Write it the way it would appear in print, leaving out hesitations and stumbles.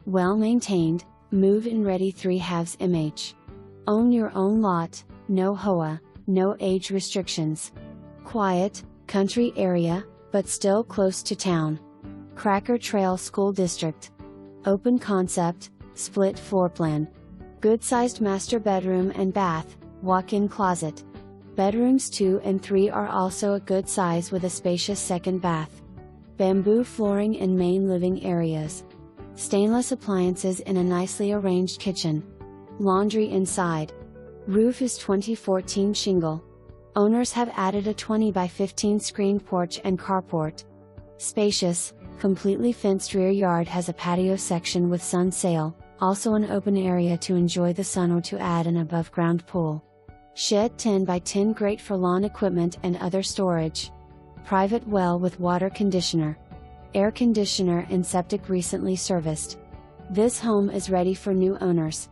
Well maintained, move-in ready 3/2 MH. Own your own lot, no HOA, no age restrictions. Quiet, country area, but still close to town. Cracker Trail School District. Open concept, split floor plan. Good-sized master bedroom and bath, walk-in closet. Bedrooms 2 and 3 are also a good size with a spacious second bath. Bamboo flooring in main living areas. Stainless appliances in a nicely arranged kitchen. Laundry inside. Roof is 2014 shingle. Owners have added a 20 by 15 screened porch and carport. Spacious, completely fenced rear yard has a patio section with sun sail, also an open area to enjoy the sun or to add an above-ground pool. Shed 10 by 10 great for lawn equipment and other storage. Private well with water conditioner. Air conditioner and septic recently serviced. This home is ready for new owners.